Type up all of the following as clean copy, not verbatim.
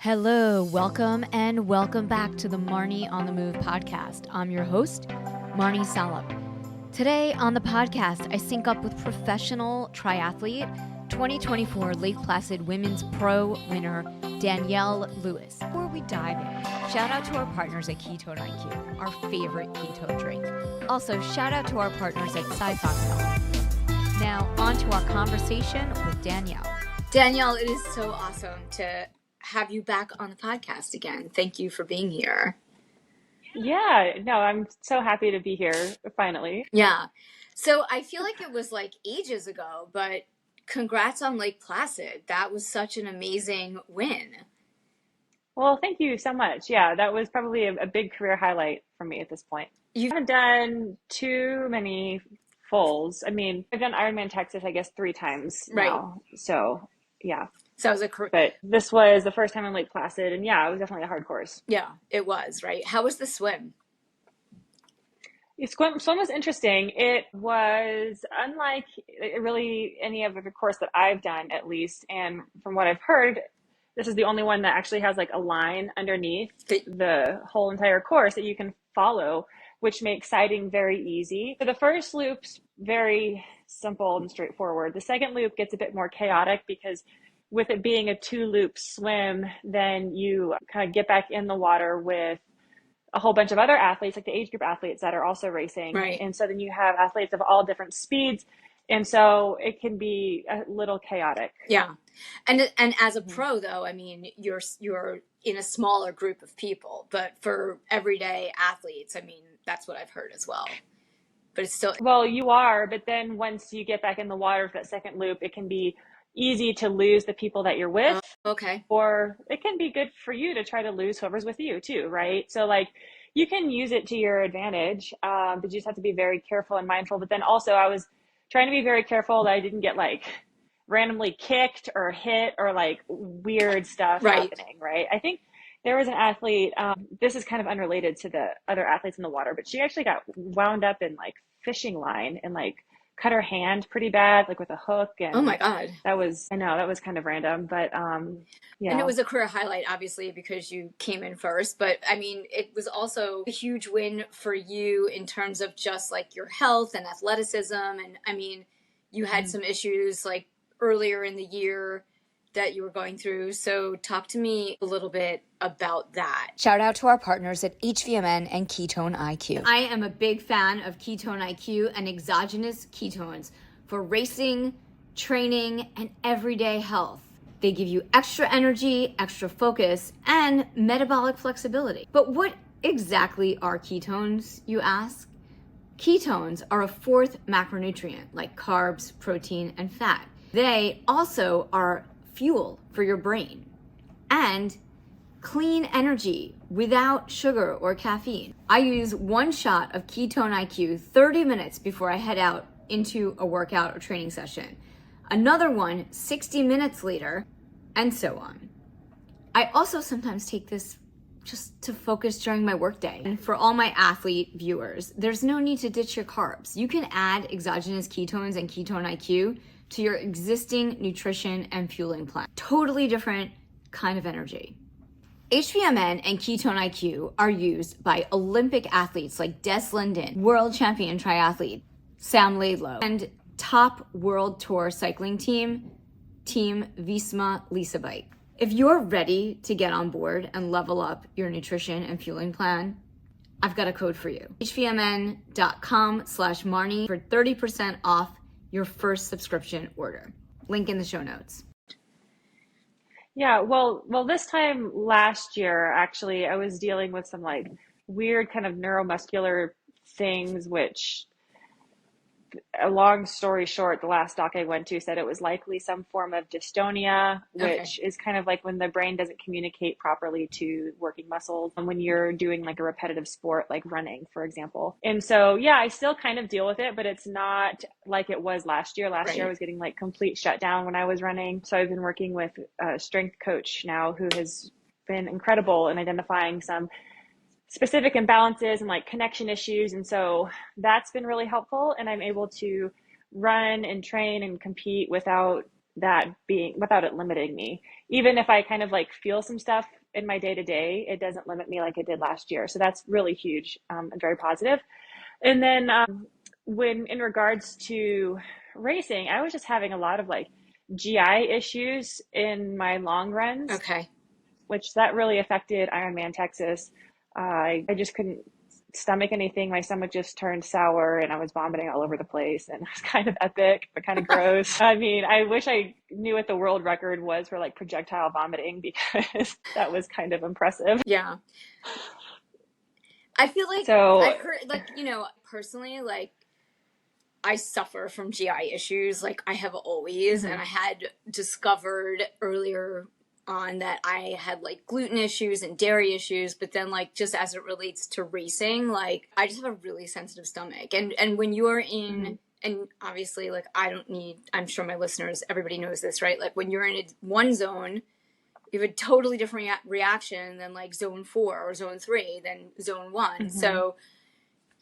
Hello, welcome, and welcome back to the Marnie on the Move podcast. I'm your host, Marnie Salop. Today on the podcast, I sync up with professional triathlete, 2024 Lake Placid Women's Pro winner, Danielle Lewis. Before we dive in, shout out to our partners at Ketone IQ, our favorite keto drink. Also, shout out to our partners at Cyfox Health. Now, on to our conversation with Danielle. Danielle, it is so awesome to have you back on the podcast again. Thank you for being here. Yeah, no, I'm so happy to be here finally. Yeah. So I feel like it was like ages ago, but congrats on Lake Placid. That was such an amazing win. Well, thank you so much. Yeah, that was probably a big career highlight for me at this point. I haven't done too many fulls. I mean, I've done Ironman Texas, I guess, 3 times now. So, yeah. So it was but this was the first time in Lake Placid, and yeah, it was definitely a hard course. Yeah, it was, right? How was the swim? The swim was interesting. It was unlike really any other course that I've done, at least. And from what I've heard, this is the only one that actually has like a line underneath the whole entire course that you can follow, which makes sighting very easy. So the first loop's very simple and straightforward. The second loop gets a bit more chaotic because with it being a 2-loop swim, then you kind of get back in the water with a whole bunch of other athletes, like the age group athletes that are also racing. Right. And so then you have athletes of all different speeds. And so it can be a little chaotic. Yeah. And as a pro though, I mean, you're in a smaller group of people, but for everyday athletes, I mean, that's what I've heard as well. But it's still... Well, you are, but then once you get back in the water for that second loop, it can be easy to lose the people that you're with. Okay. Or it can be good for you to try to lose whoever's with you too, right? So like you can use it to your advantage, but you just have to be very careful and mindful. But then also I was trying to be very careful that I didn't get like randomly kicked or hit or like weird stuff happening, right? I think there was an athlete, this is kind of unrelated to the other athletes in the water, but she actually got wound up in like fishing line and like cut her hand pretty bad, like with a hook. And oh my God. I know that was kind of random, but yeah. And it was a career highlight, obviously, because you came in first. But I mean, it was also a huge win for you in terms of just like your health and athleticism. And I mean, you had some issues like earlier in the year that you were going through. So talk to me a little bit about that. Shout out to our partners at HVMN and Ketone IQ. I am a big fan of Ketone IQ and exogenous ketones for racing, training, and everyday health. They give you extra energy, extra focus, and metabolic flexibility. But what exactly are ketones, you ask? Ketones are a 4th macronutrient, like carbs, protein, and fat. They also are fuel for your brain and clean energy without sugar or caffeine. I use 1 shot of Ketone IQ 30 minutes before I head out into a workout or training session. Another one 60 minutes later, and so on. I also sometimes take this just to focus during my workday. And for all my athlete viewers, there's no need to ditch your carbs. You can add exogenous ketones and Ketone IQ to your existing nutrition and fueling plan. Totally different kind of energy. HVMN and Ketone IQ are used by Olympic athletes like Des Linden, world champion triathlete Sam Laidlow, and top world tour cycling team Visma Lisa Bike. If you're ready to get on board and level up your nutrition and fueling plan, I've got a code for you. hvmn.com/Marnie for 30% off your first subscription order. Link in the show notes. Yeah, well, this time last year, actually, I was dealing with some like weird kind of neuromuscular things, which, a long story short, the last doc I went to said it was likely some form of dystonia, which is kind of like when the brain doesn't communicate properly to working muscles and when you're doing like a repetitive sport, like running, for example. And so, yeah, I still kind of deal with it, but it's not like it was last year. Last year I was getting like complete shutdown when I was running. So I've been working with a strength coach now who has been incredible in identifying some specific imbalances and like connection issues. And so that's been really helpful. And I'm able to run and train and compete without it limiting me, even if I kind of like feel some stuff in my day to day, it doesn't limit me like it did last year. So that's really huge, and very positive. And then when in regards to racing, I was just having a lot of like GI issues in my long runs, Okay. which that really affected Ironman Texas. I just couldn't stomach anything. My stomach just turned sour and I was vomiting all over the place. And it was kind of epic, but kind of gross. I mean, I wish I knew what the world record was for like projectile vomiting because that was kind of impressive. Yeah. I feel like So, I've heard, like, personally, like, I suffer from GI issues. Like, I have always, and mhm, I had discovered earlier on that I had like gluten issues and dairy issues, but then like just as it relates to racing, like I just have a really sensitive stomach. And when you're in, mhm, and obviously like I don't need, I'm sure my listeners, everybody knows this, right? Like when you're in one zone, you have a totally different reaction than like zone 4 or zone 3 than zone 1. mhm, So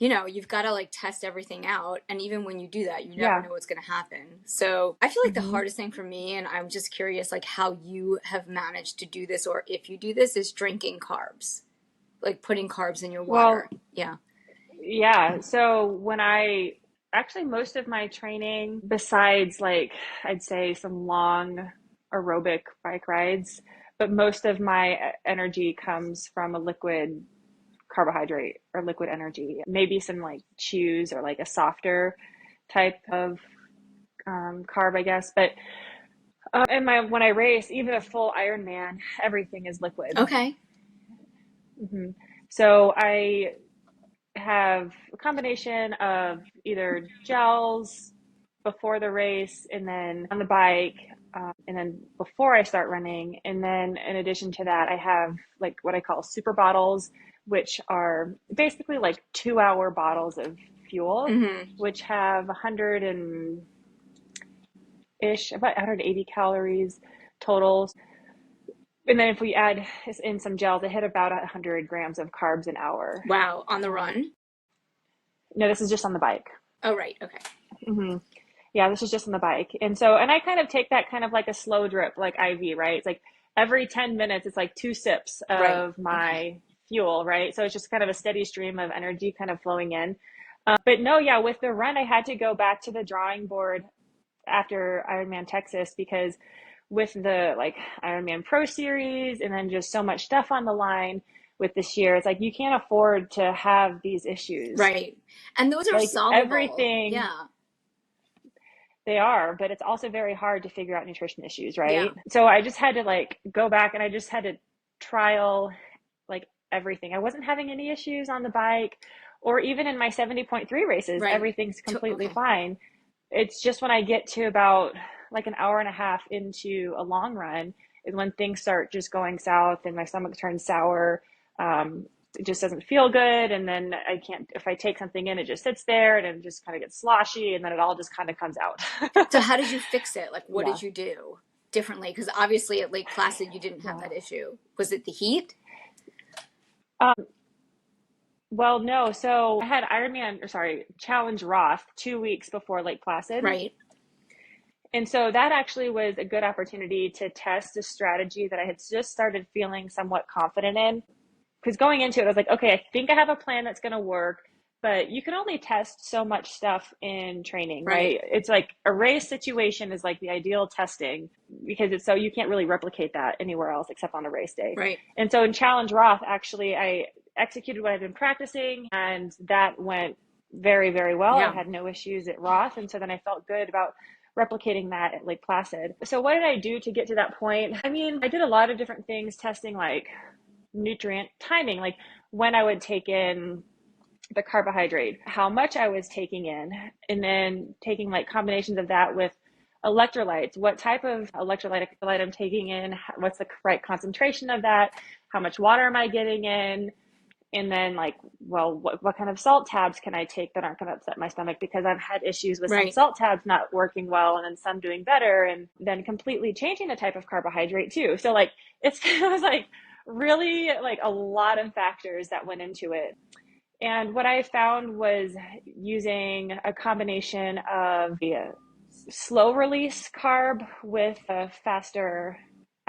you've got to like test everything out. And even when you do that, you never yeah. know what's going to happen. So I feel like the Mhm. hardest thing for me, and I'm just curious, like how you have managed to do this, or if you do this, is drinking carbs, like putting carbs in your water. Well, Yeah. yeah. So when I actually, most of my training, besides like I'd say some long aerobic bike rides, but most of my energy comes from a liquid carbohydrate or liquid energy. Maybe some like chews or like a softer type of carb, I guess. But and my when I race, even a full Ironman, everything is liquid. Okay. Hmm. So I have a combination of either gels before the race and then on the bike, and then before I start running. And then in addition to that, I have like what I call super bottles, which are basically like 2 hour bottles of fuel, Mm-hmm. which have 100 and ish, about 180 calories total. And then if we add in some gels, I hit about 100 grams of carbs an hour. Wow. On the Um, run. no, this is just on the bike. Oh, right. Okay. Hmm. Yeah, this is just on the bike. And so, and I kind of take that kind of like a slow drip, like IV, right? It's like every 10 minutes, it's like 2 sips Right. of Okay. my fuel, right? So it's just kind of a steady stream of energy kind of flowing in. But no, yeah, with the run, I had to go back to the drawing board after Ironman Texas because with the like Ironman Pro Series and then just so much stuff on the line with this year, it's like you can't afford to have these issues. Right. And those are Like solvable. everything, Yeah. they are, but it's also very hard to figure out nutrition issues, Yeah. right? So I just had to like go back and I just had to trial like everything. I wasn't having any issues on the bike or even in my 70.3 races, Right. everything's completely Okay. fine. It's just when I get to about like an hour and a half into a long run is when things start just going south and my stomach turns sour. It just doesn't feel good. And then I can't, if I take something in, it just sits there and it just kind of gets sloshy and then it all just kind of comes out. So how did you fix it? Like, what Yeah. did you do differently? Because obviously at Lake Placid you didn't have Yeah. that issue. Was it the heat? Um, well, no. So I had Ironman, or sorry, Challenge Roth 2 weeks before Lake Placid. Right. And so that actually was a good opportunity to test a strategy that I had just started feeling somewhat confident in. Because going into it, I was like, okay, I think I have a plan that's going to work, but you can only test so much stuff in training, Right. right? It's like a race situation is like the ideal testing because it's so you can't really replicate that anywhere else except on a race day. Right. And so in Challenge Roth, actually, I executed what I've been practicing, and that went very, very well. I Yeah. had no issues at Roth, and so then I felt good about replicating that at Lake Placid. So what did I do to get to that point? I mean, I did a lot of different things, testing like nutrient timing, like when I would take in the carbohydrate, how much I was taking in, and then taking like combinations of that with electrolytes, what type of electrolyte I'm taking in, what's the right concentration of that, how much water am I getting in, and then like, well, what kind of salt tabs can I take that aren't going to upset my stomach, because I've had issues with some Right. salt tabs not working well and then some doing better, and then completely changing the type of carbohydrate too. So like it was like really like a lot of factors that went into it. And what I found was using a combination of a slow release carb with a faster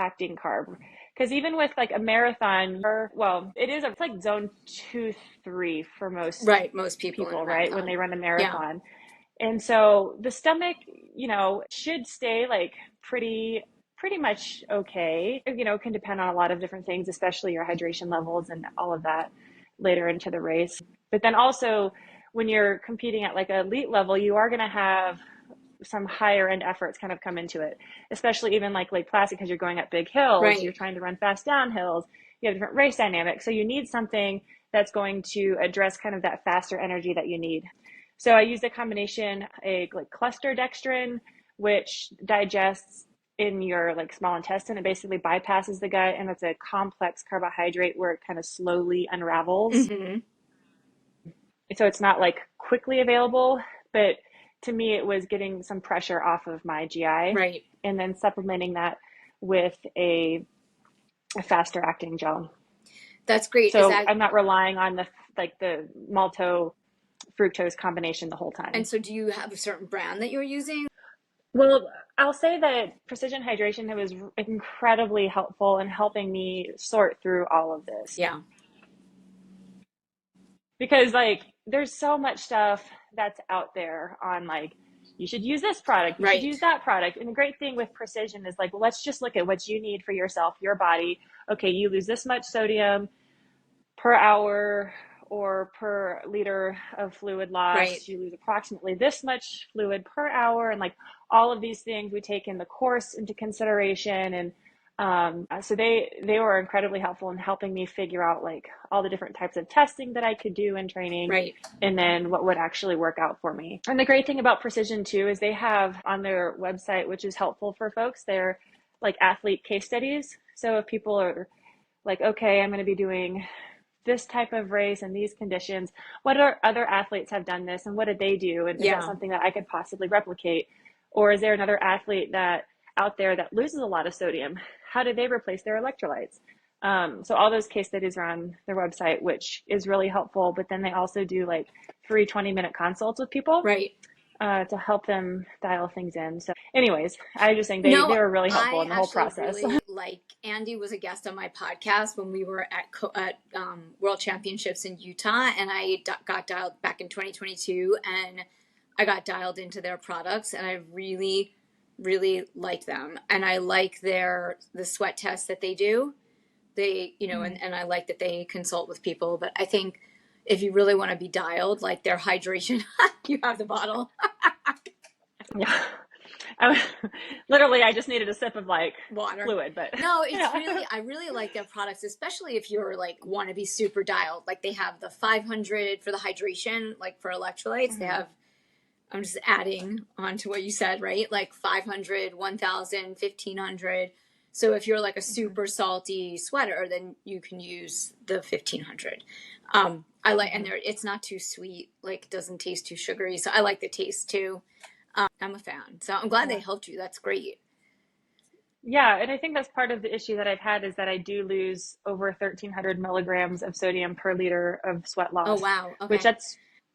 acting carb. Because even with like a marathon, well, it's like zone 2, 3 for most Right. Most people in a people, right? When marathon. they run a Yeah. marathon. And so the stomach, should stay like pretty much okay. Can depend on a lot of different things, especially your hydration levels and all of that later into the race. But then also when you're competing at like an elite level, you are going to have some higher end efforts kind of come into it, especially even like Lake Placid, because you're going up big hills, you're Right. trying to run fast down hills, you have different race dynamics. So you need something that's going to address kind of that faster energy that you need. So I use a combination, a like cluster dextrin, which digests in your like small intestine. It basically bypasses the gut, and it's a complex carbohydrate where it kind of slowly unravels. Hmm. So it's not like quickly available, but to me, it was getting some pressure off of my GI, Right. and then supplementing that with a faster acting gel. That's great. Is So that, I'm not relying on the malto fructose combination the whole and time. so do you have a certain brand that you're using? Well, I'll say that Precision Hydration was incredibly helpful in helping me sort through all of this. Yeah. Because like there's so much stuff that's out there on like you should use this product, you should Right. use that product. And the great thing with Precision is like, well, let's just look at what you need for yourself, your body. Okay, you lose this much sodium per hour or per liter of fluid Right. loss, you lose approximately this much fluid per hour. And like all of these things we take in the course into consideration. And so they were incredibly helpful in helping me figure out like all the different types of testing that I could do in training, Right. and then what would actually work out for me. And the great thing about Precision too is they have on their website, which is helpful for folks, they're like athlete case studies. So if people are like, okay, I'm going to be doing this type of race and these conditions, what are other athletes have done this and what did they do, and is that Yeah. something that I could possibly replicate? Or is there another athlete that out there that loses a lot of sodium, how did they replace their electrolytes? So all those case studies are on their website, which is really helpful. But then they also do like free 20-minute consults with people Right. to help them dial things in. So anyways, I was just saying they No, were really helpful I in the whole actually process. really like Andy was a guest on my podcast when we were at World Championships in Utah, and got dialed back in 2022, and I got dialed into their products, and I really, really like them, and I like the sweat tests that they do. They, and I like that they consult with people, but I think if you really want to be dialed, like their hydration, you have the bottle. Yeah. I, literally, I just needed a sip of like Water. fluid, but No, it's yeah. really, I really like their products, especially if you're like want to be super dialed. Like they have the 500 for the hydration, like for electrolytes. They Mm-hmm. have, I'm just adding on to what you said, right? Like 500, 1000, 1500. So if you're like a Mm-hmm. super salty sweater, then you can use the 1500. I like, and Mm-hmm. it's not too sweet, like it doesn't taste too sugary. So I like the taste too. I'm a fan. So I'm glad they Yeah. helped you. That's great. Yeah, and I think that's part of the issue that I've had is that I do lose over 1,300 milligrams of sodium per liter of sweat Oh, loss, wow. which Okay.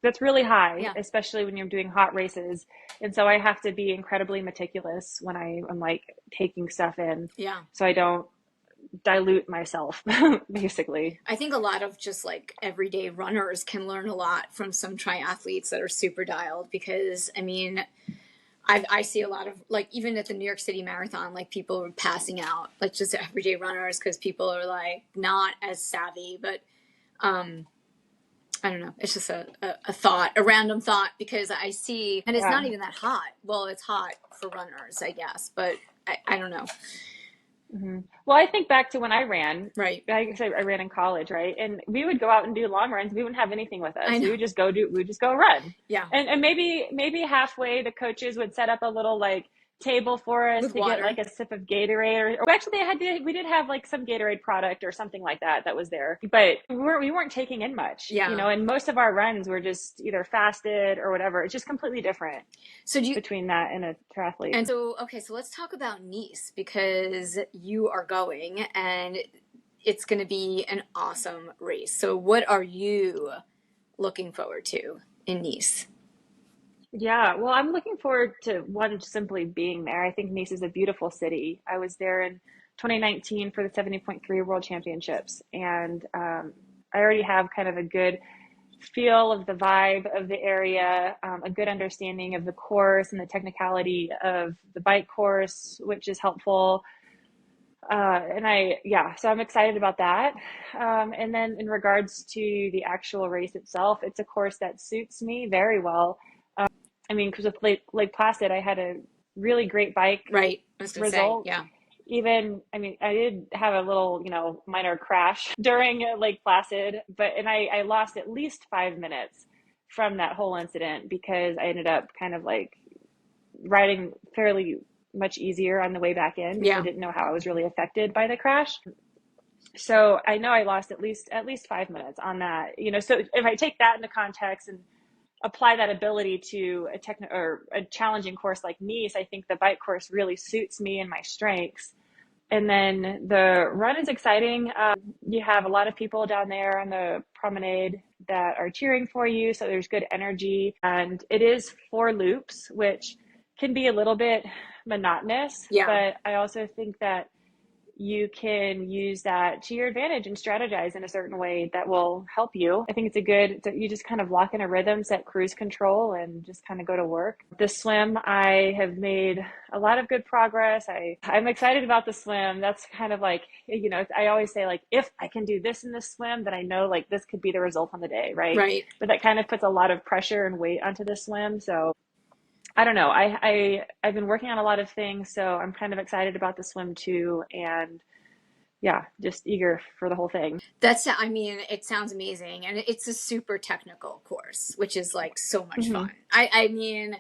that's really high, Yeah. especially when you're doing hot races. And so I have to be incredibly meticulous when I'm like taking stuff in, Yeah. so I don't dilute myself, basically. I think a lot of just like everyday runners can learn a lot from some triathletes that are super dialed because I mean, I see a lot of like even at the New York City Marathon, like people were passing out, like just everyday runners because people are like not as savvy. But um, I don't know. It's just a thought, a random thought because I see, and it's not Yeah. even that hot. Well, it's hot for runners, I guess, but I don't know. Hmm. Well, I think back to when I ran. Right. I guess I ran in college, right? And we would go out and do long runs. We wouldn't have anything with I us. know. We would just go run. Yeah. And maybe halfway the coaches would set up a little like table for us With to get like water. a sip of Gatorade, or actually we did have like some Gatorade product or something like that was there. But we weren't taking in much, Yeah. and most of our runs were just either fasted or whatever. It's just completely different So do you, between that and a triathlete. and so, okay, so let's talk about Nice because you are going and it's going to be an awesome race. So, what are you looking forward to in Nice? Yeah, well, I'm looking forward to one simply being there. I think Nice is a beautiful city. I was there in 2019 for the 70.3 World Championships. And I already have kind of a good feel of the vibe of the area, a good understanding of the course and the technicality of the bike course, which is helpful. So I'm excited about that. And then in regards to the actual race itself, it's a course that suits me very well. I mean, because with Lake Placid, I had a really great bike Right. I was gonna say, result. yeah. Even, I mean, I did have a little, minor crash during Lake Placid, and I lost at least 5 minutes from that whole incident because I ended up kind of like riding fairly much easier on the way back in because I Yeah. didn't know how I was really affected by the crash. So I know I lost at least 5 minutes on that. So if I take that into context and apply that ability to a challenging course like Nice, I think the bike course really suits me and my strengths. And then the run is exciting. You have a lot of people down there on the promenade that are cheering for you, so there's good energy. And it is 4 loops, which can be a little bit monotonous, Yeah. but I also think that you can use that to your advantage and strategize in a certain way that will help you. I think you just kind of lock in a rhythm, set cruise control, and just kind of go to work. The swim, I have made a lot of good progress. I'm excited about the swim. That's kind of like, I always say like, if I can do this in this swim, then I know like this could be the result on the day, right? Right. But that kind of puts a lot of pressure and weight onto the swim. So I don't know. I've been working on a lot of things, so I'm kind of excited about the swim too, and yeah, just eager for the whole thing. I mean, it sounds amazing, and it's a super technical course, which is like so much fun. Hmm. I mean,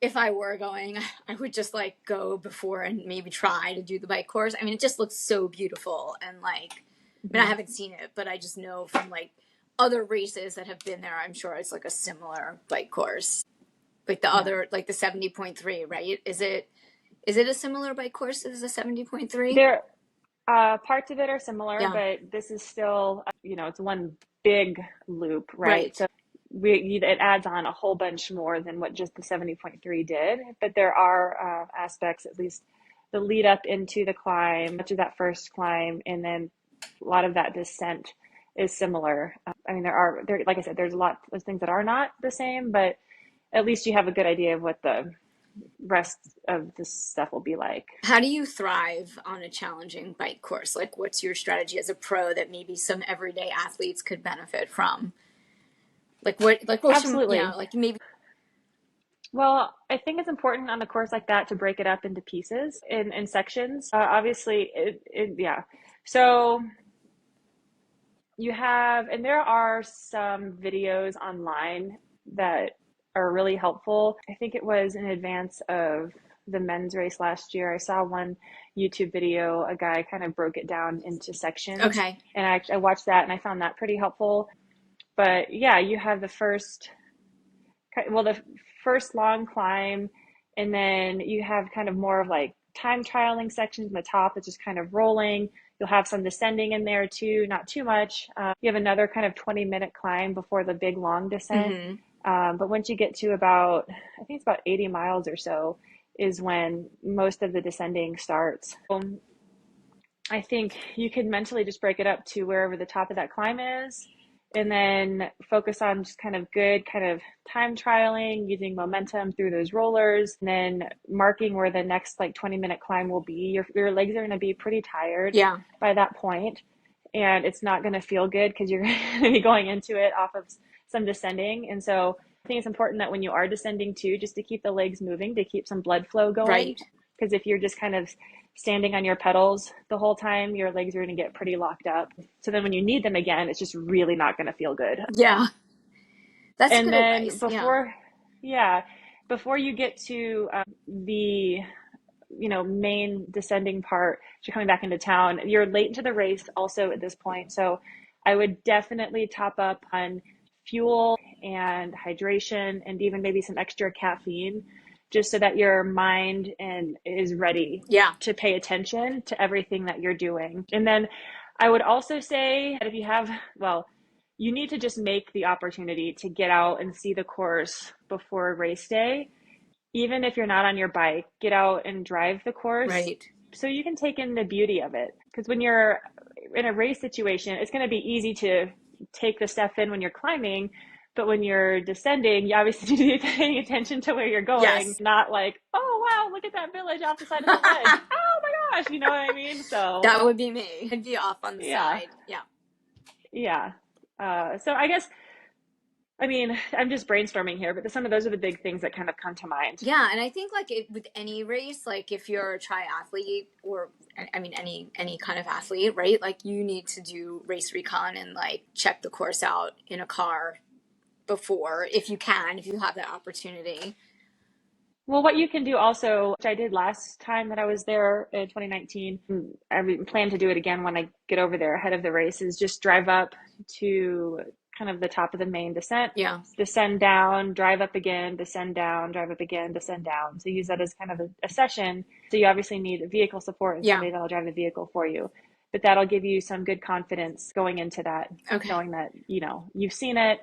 if I were going, I would just like go before and maybe try to do the bike course. I mean, it just looks so beautiful, and like, I mean, I Hmm. haven't seen it, but I just know from like other races that have been there, I'm sure it's like a similar bike course. Like the Yeah, other, like the 70.3, right? Is it a similar bike course as the 70.3? there parts of it are similar, Yeah. but this is still it's one big loop, right? Right. So it adds on a whole bunch more than what just the 70.3 did, but there are aspects, at least the lead up into the climb, much of that first climb, and then a lot of that descent is similar. I mean, like I said, there's a lot of things that are not the same, but at least you have a good idea of what the rest of the stuff will be like. How do you thrive on a challenging bike course? Like, what's your strategy as a pro that maybe some everyday athletes could benefit from? What should, Absolutely. like maybe. Well, I think it's important on a course like that to break it up into pieces in sections. Obviously, yeah. So and there are some videos online that are really helpful. I think it was in advance of the men's race last year. I saw one YouTube video, a guy kind of broke it down into sections, Okay. and I watched that and I found that pretty helpful. But yeah, you have the first long climb, and then you have kind of more of like time trialing sections in the top that's just kind of rolling. You'll have some descending in there too, not too much. You have another kind of 20-minute climb before the big long descent. Mm-hmm. But once you get to I think it's about 80 miles or so, is when most of the descending starts. I think you can mentally just break it up to wherever the top of that climb is, and then focus on just kind of good kind of time trialing, using momentum through those rollers, and then marking where the next like 20-minute climb will be. Your legs are going to be pretty tired Yeah. by that point, and it's not going to feel good because you're going to be going into it off of some descending. And so I think it's important that when you are descending too, just to keep the legs moving, to keep some blood flow going. Right. Because if you're just kind of standing on your pedals the whole time, your legs are going to get pretty locked up. So then when you need them again, it's just really not going to feel good. Yeah. That's And good then advice. Yeah. before you get to the main descending part, you're coming back into town. You're late into the race also at this point. So I would definitely top up on fuel and hydration and even maybe some extra caffeine, just so that your mind is ready Yeah. to pay attention to everything that you're doing. And then I would also say that you need to just make the opportunity to get out and see the course before race day. Even if you're not on your bike, get out and drive the course. Right. so you can take in the beauty of it. Because when you're in a race situation, it's going to be easy to take the stuff in when you're climbing, but when you're descending, you obviously need to be paying attention to where you're going, Yes. not like, oh wow, look at that village off the side of the ledge. Oh my gosh, you know what I mean? So That would be me. I'd be off on the yeah, side. Yeah. yeah. So I guess, I mean, I'm just brainstorming here, but some of those are the big things that kind of come to mind. Yeah, and I think like with any race, like if you're a triathlete or I mean any kind of athlete, right? Like you need to do race recon and like check the course out in a car before if you can, if you have that opportunity. Well, what you can do also, which I did last time that I was there in 2019, I plan to do it again when I get over there ahead of the race, is just drive up to kind of the top of the main descent, Yeah. descend down, drive up again, descend down, drive up again, descend down. So use that as kind of a session. So you obviously need vehicle support and Yeah. somebody that'll drive the vehicle for you. But that'll give you some good confidence going into that, Okay. knowing that, you've seen it,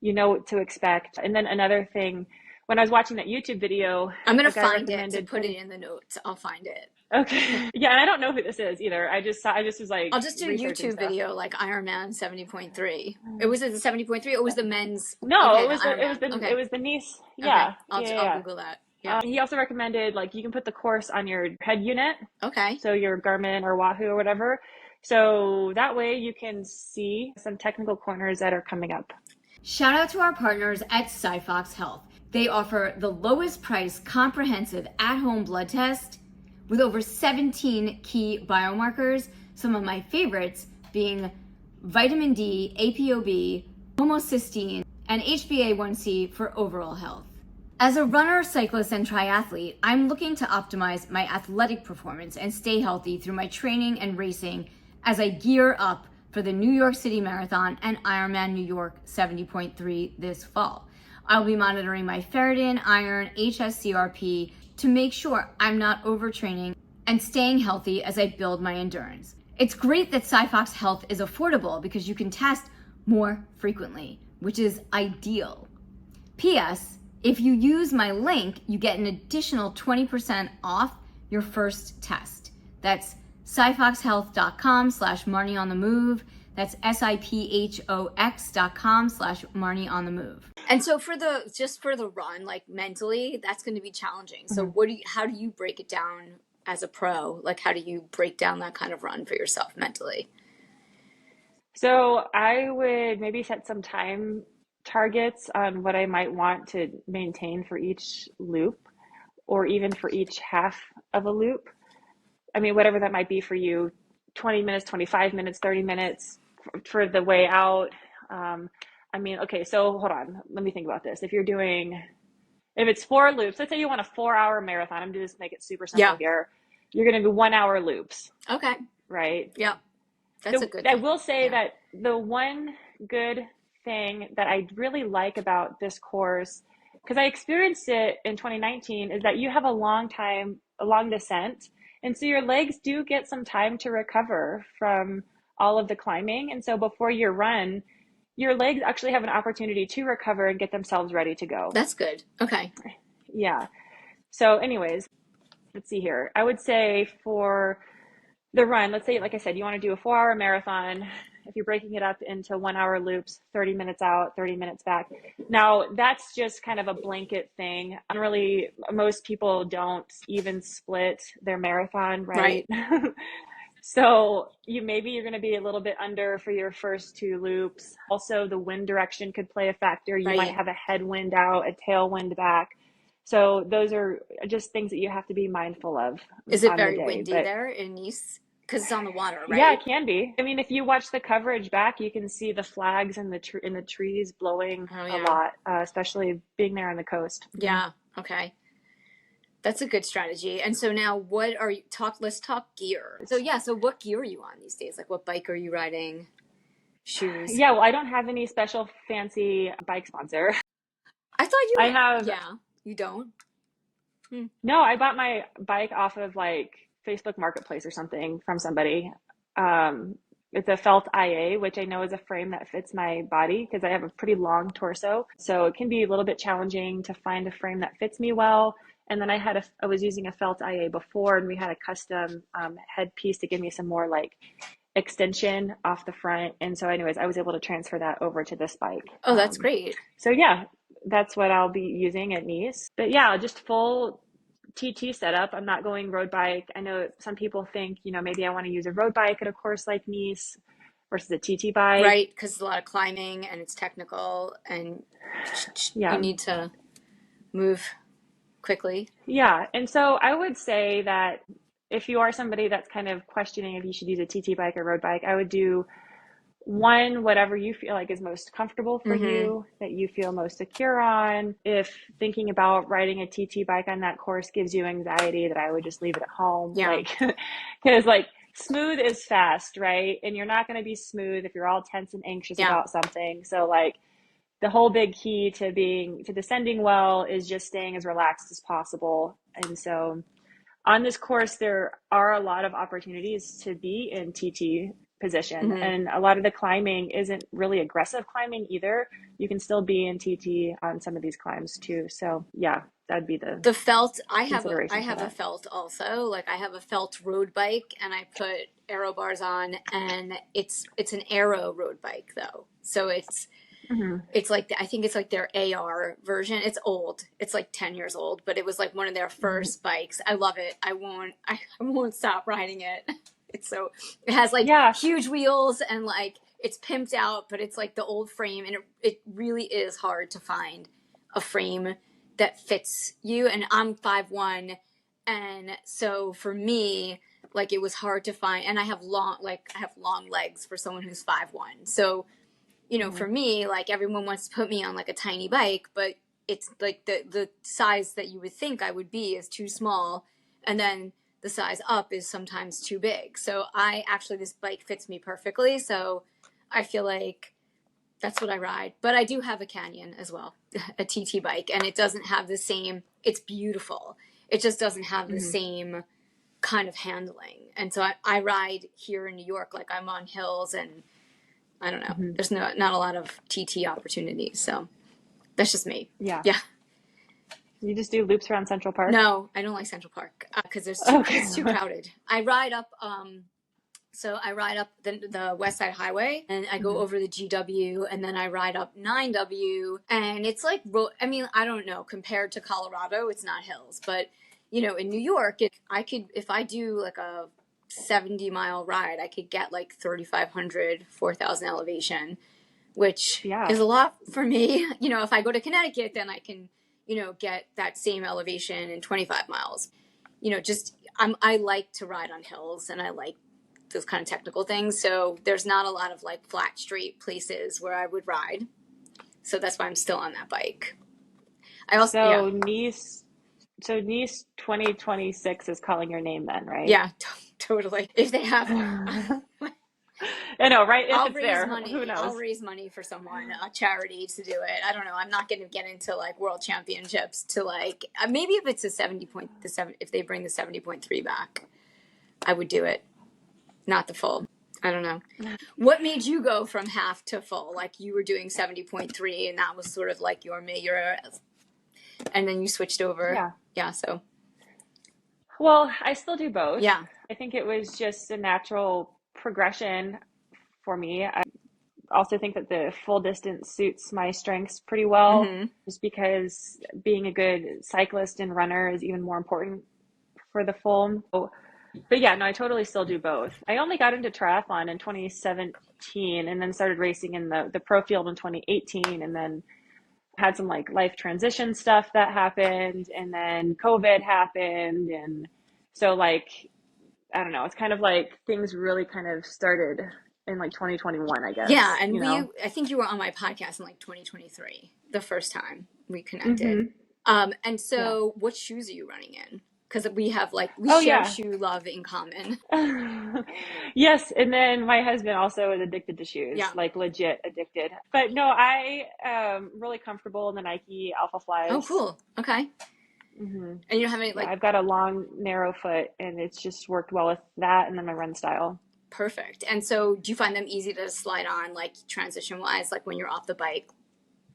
you know what to expect. And then another thing, when I was watching that YouTube video, I'm gonna a guy find it to recommended put it putting, in the notes. I'll find it. okay. Yeah, and I don't know who this is either. I just was like I'll just do a researching YouTube stuff. video like Ironman 70.3. It was the 70.3 or was the men's No, okay, the it was Ironman. it Okay. was the niece. Okay. Yeah, I'll yeah, I'll yeah. Google that. Yeah. He also recommended like you can put the course on your head unit, Okay. so your Garmin or Wahoo or whatever. So that way you can see some technical corners that are coming up. Shout out to our partners at SciFox Health. They offer the lowest price comprehensive at-home blood test with over 17 key biomarkers, some of my favorites being vitamin D, ApoB, homocysteine, and HbA1c for overall health. As a runner, cyclist, and triathlete, I'm looking to optimize my athletic performance and stay healthy through my training and racing as I gear up for the New York City Marathon and Ironman New York 70.3 this fall. I'll be monitoring my ferritin, iron, HSCRP to make sure I'm not overtraining and staying healthy as I build my endurance. It's great that SciFox Health is affordable because you can test more frequently, which is ideal. P.S. If you use my link, you get an additional 20% off your first test. That's scifoxhealth.com/MarnieOnTheMove. That's SIPHOX.com/MarnieOnTheMove. And so for the run, like mentally, that's going to be challenging. So how do you break it down as a pro? Like how do you break down that kind of run for yourself mentally? So I would maybe set some time targets on what I might want to maintain for each loop or even for each half of a loop. I mean, whatever that might be for you, 20 minutes, 25 minutes, 30 minutes for the way out. I mean, okay, so hold on. Let me think about this. If it's 4 loops, let's say you want a 4-hour marathon. I'm just make it super simple here. You're going to do 1-hour loops. Okay. Right? Yeah. That's a good thing. I will say that the one good thing that I really like about this course, because I experienced it in 2019, is that you have a long descent. And so your legs do get some time to recover from all of the climbing. And so before your run, your legs actually have an opportunity to recover and get themselves ready to go. That's good. Okay. Yeah. So anyways, let's see here. I would say for the run, let's say, like I said, you want to do a 4-hour marathon. If you're breaking it up into 1-hour loops, 30 minutes out, 30 minutes back. Now, that's just kind of a blanket thing. Really, most people don't even split their marathon, right? So maybe you're going to be a little bit under for your first 2 loops. Also, the wind direction could play a factor. You might have a headwind out, a tailwind back. So those are just things that you have to be mindful of. Is it on very the day. windy there in Nice? Because it's on the water, right? Yeah, it can be. I mean, if you watch the coverage back, you can see the flags in the trees blowing a lot, especially being there on the coast. Yeah. Okay. That's a good strategy. And so now let's talk gear. So so what gear are you on these days? Like what bike are you riding? Shoes? Yeah, well, I don't have any special fancy bike sponsor. I thought you I have. Yeah, you don't? No, I bought my bike off of like Facebook Marketplace or something from somebody. it's a felt IA, which I know is a frame that fits my body because I have a pretty long torso. So it can be a little bit challenging to find a frame that fits me well. And then I was using a felt IA before, and we had a custom headpiece to give me some more like extension off the front. And so, anyways, I was able to transfer that over to this bike. Oh, that's great. So yeah, that's what I'll be using at Nice. But yeah, just full TT setup. I'm not going road bike. I know some people think, maybe I want to use a road bike at a course like Nice versus a TT bike. Right, because it's a lot of climbing and it's technical and you Yeah. need to move quickly. Yeah. And so I would say that if you are somebody that's kind of questioning if you should use a TT bike or road bike, I would do one, whatever you feel like is most comfortable for Mm-hmm. you, that you feel most secure on. If thinking about riding a TT bike on that course gives you anxiety, that I would just leave it at home. Yeah. Like, because like smooth is fast, right? And you're not going to be smooth if you're all tense and anxious Yeah. about something. So like the whole big key to descending well is just staying as relaxed as possible. And so on this course, there are a lot of opportunities to be in TT position, Mm-hmm. and a lot of the climbing isn't really aggressive climbing either. You can still be in TT on some of these climbs too. So yeah, that'd be the Felt, I consideration for have a that. felt also. Like I have a felt road bike and I put aero bars on, and it's an aero road bike though. So Mm-hmm. it's like, I think it's like their AR version. It's old. It's like 10 years old, but it was like one of their Mm-hmm. first bikes. I love it. I won't stop riding it. It has like Yeah. huge wheels and like it's pimped out, but it's like the old frame, and it really is hard to find a frame that fits you. And I'm 5'1", and so for me, like it was hard to find, and I have long legs for someone who's 5'1". So Mm-hmm. for me, like everyone wants to put me on like a tiny bike, but it's like the size that you would think I would be is too small, and then the size up is sometimes too big. So this bike fits me perfectly. So I feel like that's what I ride. But I do have a Canyon as well, a TT bike, and it doesn't have the same. It's beautiful. It just doesn't have the Mm-hmm. same kind of handling. And so I ride here in New York, like I'm on hills, and I don't know. Mm-hmm. There's not a lot of TT opportunities, so that's just me. Yeah. Yeah. You just do loops around Central Park? No, I don't like Central Park because Okay. it's too crowded. I ride up the West Side Highway, and I go Mm-hmm. over the GW, and then I ride up 9W, and it's like, I mean, I don't know, compared to Colorado, it's not hills, but in New York, if I do like a 70-mile ride, I could get like 3,500, 4,000 elevation, which Yeah. is a lot for me. If I go to Connecticut, then I can, get that same elevation in 25 miles. I like to ride on hills, and I like those kind of technical things. So there's not a lot of like flat, straight places where I would ride. So that's why I'm still on that bike. I also, So Nice 2026 is calling your name then, right? yeah, totally. If they have, I know, right? If I'll it's raise there, who money. knows? I'll raise money for someone, a charity to do it. I don't know. I'm not going to get into like world championships to like, maybe if it's if they bring the 70.3 back, I would do it. Not the full. I don't know. What made you go from half to full? Like you were doing 70.3 and that was sort of like your major, and then you switched over. Yeah. Yeah. So. Well, I still do both. Yeah. I think it was just a natural progression for me. I also think that the full distance suits my strengths pretty well, Mm-hmm. just because being a good cyclist and runner is even more important for the full. But yeah, no, I totally still do both. I only got into triathlon in 2017 and then started racing in the pro field in 2018, and then had some like life transition stuff that happened, and then COVID happened. And so like, I don't know, it's kind of like things really kind of started in like 2021, I Yeah. guess, And I think you were on my podcast in like 2023, the first time we connected. Mm-hmm. And Yeah. so what shoes are you running in? Because we Oh share yeah. shoe love in common. Yes, and then my husband also is addicted to shoes, Yeah. like legit addicted. But no, I am really comfortable in the Nike Alpha Oh, Flies. cool. Okay. Mm-hmm. And you don't have any Yeah, I've got a long, narrow foot, and it's just worked well with that, and then my run style. Perfect. And so do you find them easy to slide on, like transition wise, like when you're off the bike?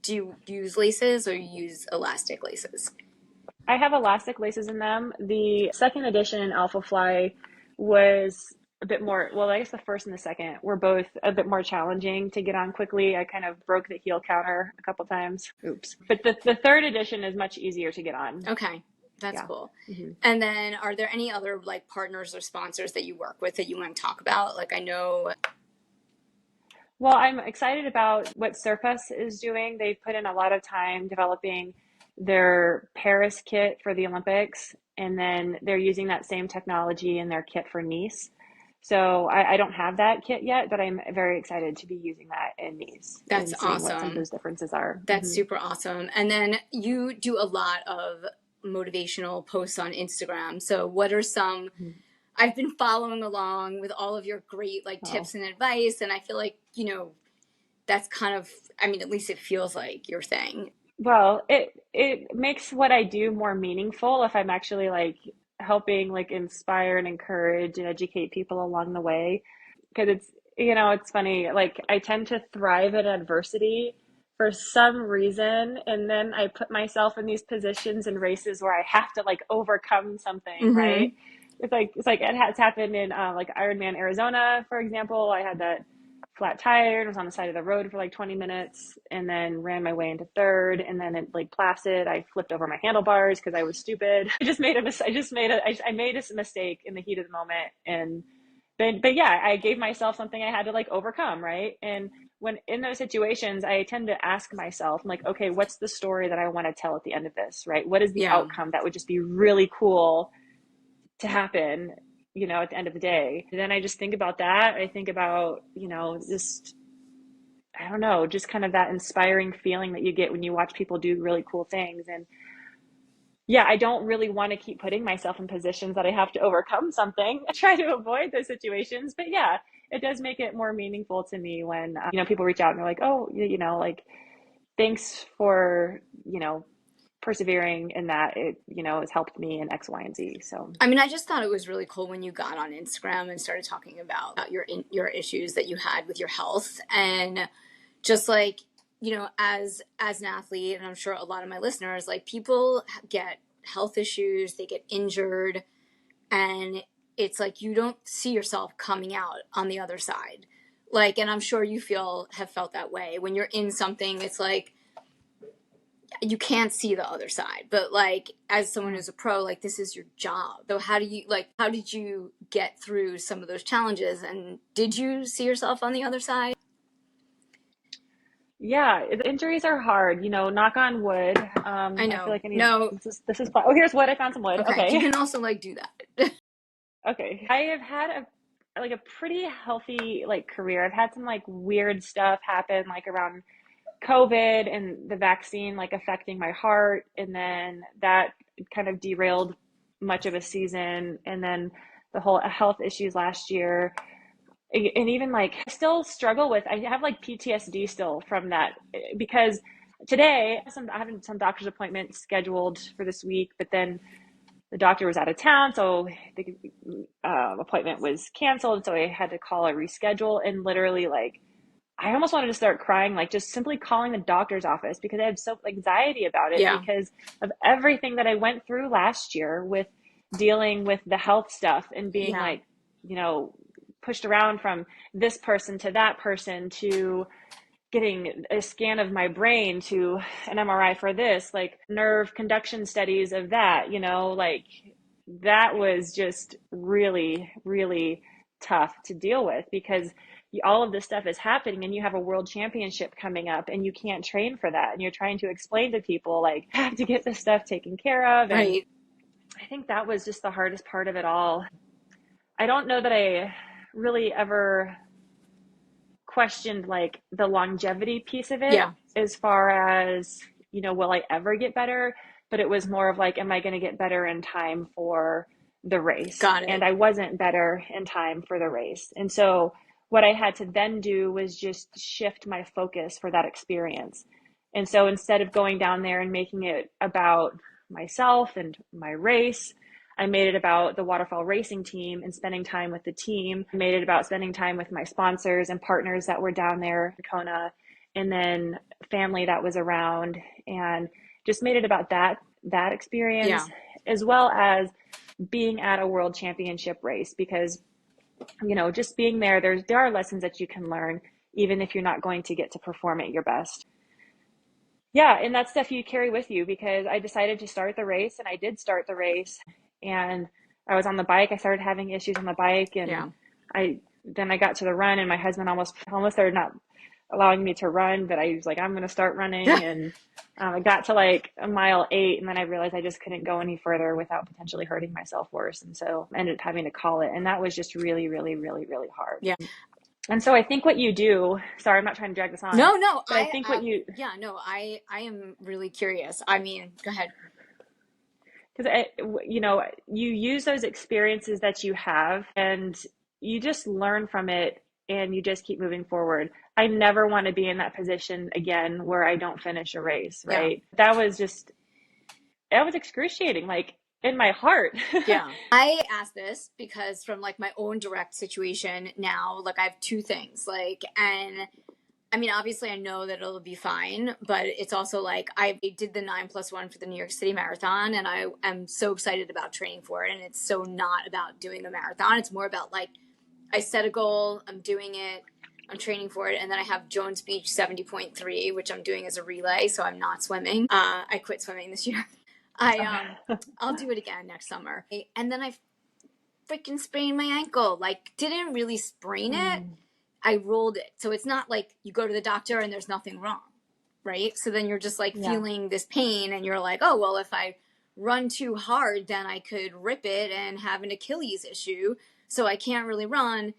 Do you use laces or you use elastic laces? I have elastic laces in them. The second edition Alpha Fly was a bit more, well, I guess the first and the second were both a bit more challenging to get on quickly. I kind of broke the heel counter a couple times. Oops. But the third edition is much easier to get on. Okay. That's Yeah. cool. Mm-hmm. And then are there any other like partners or sponsors that you work with that you want to talk about? Like I know. Well, I'm excited about what Surface is doing. They've put in a lot of time developing their Paris kit for the Olympics, and then they're using that same technology in their kit for Nice. So I don't have that kit yet, but I'm very excited to be using that in Nice That's and seeing what some of awesome. those differences are. That's Mm-hmm. super awesome. And then you do a lot of motivational posts on Instagram. So what are some, I've been following along with all of your great like Oh. tips and advice, and I feel like, that's kind of, I mean, at least it feels like your thing. Well, it makes what I do more meaningful if I'm actually like helping like inspire and encourage and educate people along the way. Because it's funny, like I tend to thrive in adversity for some reason, and then I put myself in these positions in races where I have to like overcome something, right? Mm-hmm. It's like it has happened in like Ironman Arizona, for example. I had that flat tire and was on the side of the road for like 20 minutes and then ran my way into third, and then at Lake Placid I flipped over my handlebars because I was stupid. I made a mistake in the heat of the moment, and but yeah, I gave myself something I had to like overcome, right? And when in those situations, I tend to ask myself, I'm like, okay, what's the story that I want to tell at the end of this, right? What is the Yeah. outcome that would just be really cool to happen, at the end of the day? And then I just think about that. I think about, just, I don't know, just kind of that inspiring feeling that you get when you watch people do really cool things. And yeah, I don't really want to keep putting myself in positions that I have to overcome something. I try to avoid those situations. But yeah, it does make it more meaningful to me when, people reach out and they're like, oh, like, thanks for, persevering in that. It, has helped me in X, Y, and Z. So, I mean, I just thought it was really cool when you got on Instagram and started talking about your issues that you had with your health, and just like, as an athlete, and I'm sure a lot of my listeners, like people get health issues, they get injured, and it's like you don't see yourself coming out on the other side. Like, and I'm sure you have felt that way when you're in something. It's like you can't see the other side, but like as someone who's a pro, like this is your job. So how did you get through some of those challenges, and did you see yourself on the other side? yeah, the injuries are hard, knock on wood. I I feel know. like I need, No. this is, oh, here's wood. I found some wood. Okay, you Okay. can also like do that. Okay. I have had a pretty healthy like career. I've had some like weird stuff happen like around COVID and the vaccine like affecting my heart, and then that kind of derailed much of a season, and then the whole health issues last year. And even like I still struggle with, I have like PTSD still from that, because today I have some doctor's appointments scheduled for this week, but then the doctor was out of town, so the appointment was canceled. So I had to call a reschedule, and literally, like, I almost wanted to start crying, like just simply calling the doctor's office, because I had so anxiety about it Yeah. because of everything that I went through last year with dealing with the health stuff and being Yeah. like, pushed around from this person to that person to getting a scan of my brain to an MRI for this, like nerve conduction studies of that, like that was just really, really tough to deal with, because all of this stuff is happening and you have a world championship coming up and you can't train for that. And you're trying to explain to people, like, have to get this stuff taken care of. And Right. I think that was just the hardest part of it all. I don't know that I really ever questioned like the longevity piece of it, Yeah. as far as, will I ever get better? But it was more of like, am I going to get better in time for the race? Got And it. I wasn't better in time for the race. And so what I had to then do was just shift my focus for that experience. And so instead of going down there and making it about myself and my race, I made it about the waterfall racing team and spending time with the team. I made it about spending time with my sponsors and partners that were down there in Kona, and then family that was around, and just made it about that Yeah. experience, as well as being at a world championship race, because just being there are lessons that you can learn even if you're not going to get to perform at your best. Yeah, and that's stuff you carry with you, because I decided to start the race, and I did start the race, and I was on the bike. I started having issues on the bike, and Yeah. I got to the run, and my husband almost started not allowing me to run, but I was like, I'm going to start running, and I got to like a mile 8, and then I realized I just couldn't go any further without potentially hurting myself worse, and so I ended up having to call it, and that was just really, really, really, really hard. Yeah. And so I think what you do, sorry, I'm not trying to drag this on, No, but I think what you yeah, no, I am really curious. I mean, go ahead. because you use those experiences that you have, and you just learn from it, and you just keep moving forward. I never want to be in that position again where I don't finish a race, Yeah. right? That was excruciating, like in my heart. Yeah. I asked this because from like my own direct situation now, like I have two things, like, and I mean, obviously I know that it'll be fine, but it's also like I did the 9+1 for the New York City Marathon, and I am so excited about training for it. And it's so not about doing the marathon. It's more about like, I set a goal, I'm doing it, I'm training for it, and then I have Jones Beach 70.3, which I'm doing as a relay, so I'm not swimming. I quit swimming this year. I'll do it again next summer. And then I freaking sprained my ankle. Like, didn't really sprain it. I rolled it. So it's not like you go to the doctor and there's nothing wrong, right? So then you're just like Yeah. feeling this pain, and you're like, oh, well, if I run too hard, then I could rip it and have an Achilles issue. So I can't really run,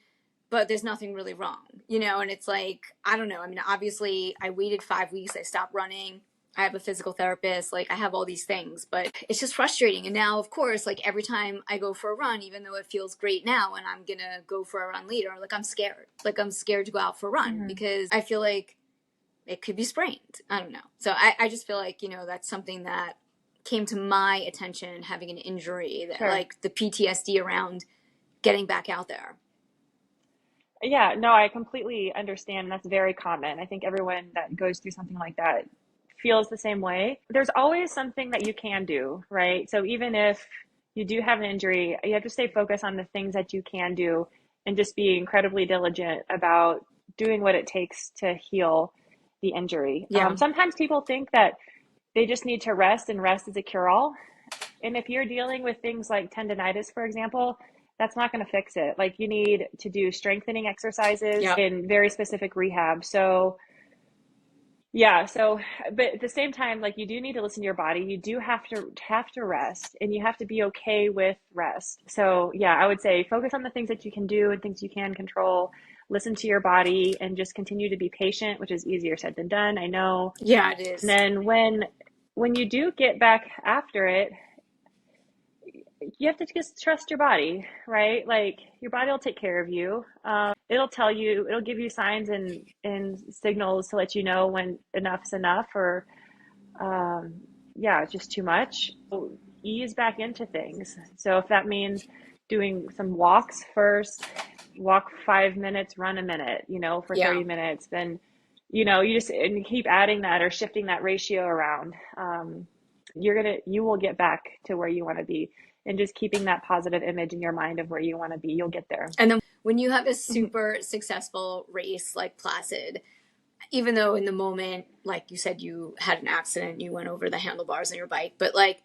but there's nothing really wrong, And it's like, I don't know. I mean, obviously I waited 5 weeks. I stopped running. I have a physical therapist. Like, I have all these things, but it's just frustrating. And now, of course, like every time I go for a run, even though it feels great now and I'm going to go for a run later, like I'm scared. Like, I'm scared to go out for a run because I feel like it could be sprained. I don't know. So I just feel like, that's something that came to my attention, having an injury, that Sure. like the PTSD around getting back out there. Yeah, no, I completely understand. That's very common. I think everyone that goes through something like that feels the same way. There's always something that you can do, right? So even if you do have an injury, you have to stay focused on the things that you can do, and just be incredibly diligent about doing what it takes to heal the injury. Yeah. Sometimes people think that they just need to rest, and rest is a cure-all. And if you're dealing with things like tendonitis, for example, that's not going to fix it. Like, you need to do strengthening exercises and very specific rehab. So yeah, but at the same time, like, you do need to listen to your body. You do have to rest, and you have to be okay with rest. So yeah, I would say focus on the things that you can do and things you can control. Listen to your body, and just continue to be patient, which is easier said than done, I know. Yeah, it is. And then when you do get back after it, you have to just trust your body, right? Like, your body will take care of you. It'll give you signs and signals to let you know when enough's enough, or it's just too much. So ease back into things. So if that means doing some walks first, walk 5 minutes, run a minute, for 30 minutes, then, you just and keep adding that or shifting that ratio around. You will get back to where you want to be, and just keeping that positive image in your mind of where you want to be, you'll get there. And then when you have a super successful race like Placid, even though in the moment, like you said, you had an accident, you went over the handlebars on your bike, but like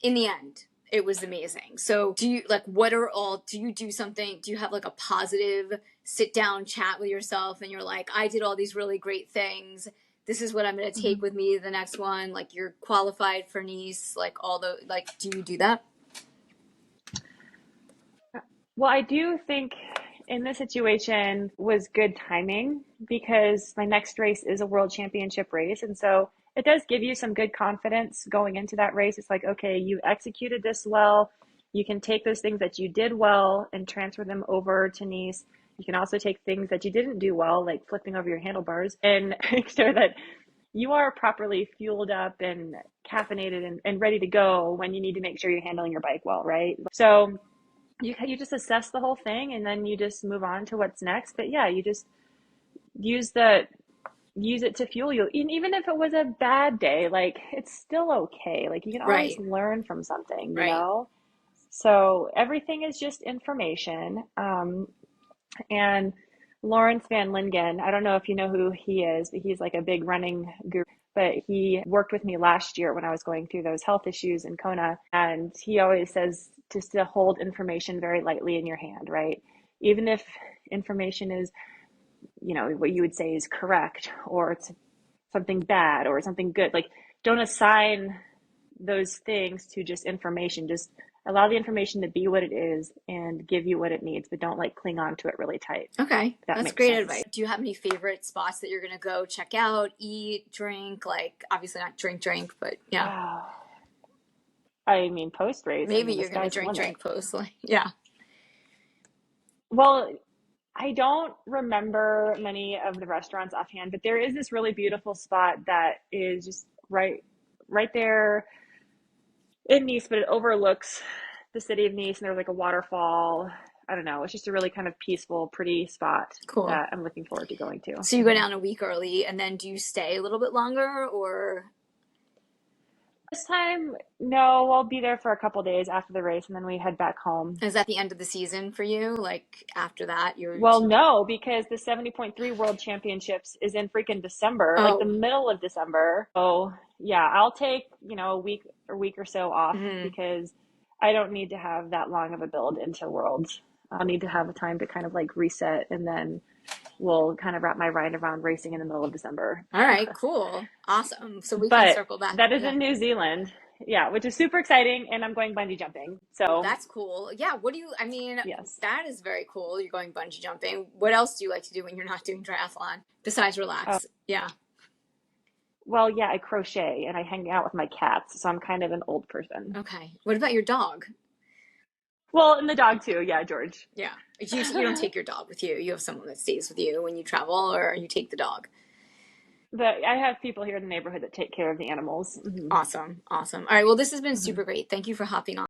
in the end, it was amazing. So do you do you do something, do you have like a positive sit down chat with yourself, and you're like, I did all these really great things, this is what I'm going to take with me to the next one, like you're qualified for Nice, like do you do that? Well, I do think in this situation was good timing, because my next race is a world championship race. And so it does give you some good confidence going into that race. It's like, okay, you executed this well. You can take those things that you did well and transfer them over to Nice. You can also take things that you didn't do well, like flipping over your handlebars, and make sure that you are properly fueled up and caffeinated and ready to go when you need to make sure you're handling your bike well, right? So you just assess the whole thing and then you just move on to what's next. But yeah, you just use the use it to fuel you. And even if it was a bad day, like it's still okay. Like you can always Right. learn from something, you Right. know? So everything is just information. And Lawrence Van Lingen, I don't know if you know who he is, but he's like a big running guru. But he worked with me last year when I was going through those health issues in Kona. And he always says just to hold information very lightly in your hand, right? Even if information is, you know, what you would say is correct or it's something bad or something good, like don't assign those things to just information. Just allow the information to be what it is and give you what it needs, but don't like cling on to it really tight. Okay. If that That's makes great sense. advice. Do you have any favorite spots that you're going to go check out, eat, drink? Like, obviously not drink, but yeah. I mean, post race, I Maybe mean, the you're going to sky's the limit. drink post. Like, yeah. Well, I don't remember many of the restaurants offhand, but there is this really beautiful spot that is just right there in Nice, but it overlooks the city of Nice, and there's like a waterfall. I don't know. It's just a really kind of peaceful, pretty spot Cool. that I'm looking forward to going to. So you go down a week early and then do you stay a little bit longer or? This time, no, I'll be there for a couple days after the race, and then we head back home. Is that the end of the season for you? Like after that, you're. Well, no, because the 70.3 World Championships is in freaking December, like the Oh. middle of December. So, yeah, I'll take, you know, a week or so off Mhm. because I don't need to have that long of a build into Worlds. I'll need to have a time to kind of like reset, and then we'll kind of wrap my mind around racing in the middle of December. All right, cool. Awesome. So we can But circle back. that is Yeah. in New Zealand. Yeah, which is super exciting, and I'm going bungee jumping. So, That's cool. Yeah. What do you, I mean, yes. that is very cool. You're going bungee jumping. What else do you like to do when you're not doing triathlon besides Uh, relax? Yeah. well, yeah, I crochet and I hang out with my cats, so I'm kind of an old person. Okay. What about your dog? Well, and the dog too. Yeah, George. Yeah. You don't take your dog with you. You have someone that stays with you when you travel or you take the dog. I have people here in the neighborhood that take care of the animals. Awesome. Awesome. All right. Well, this has been Hmm. super great. Thank you for hopping on.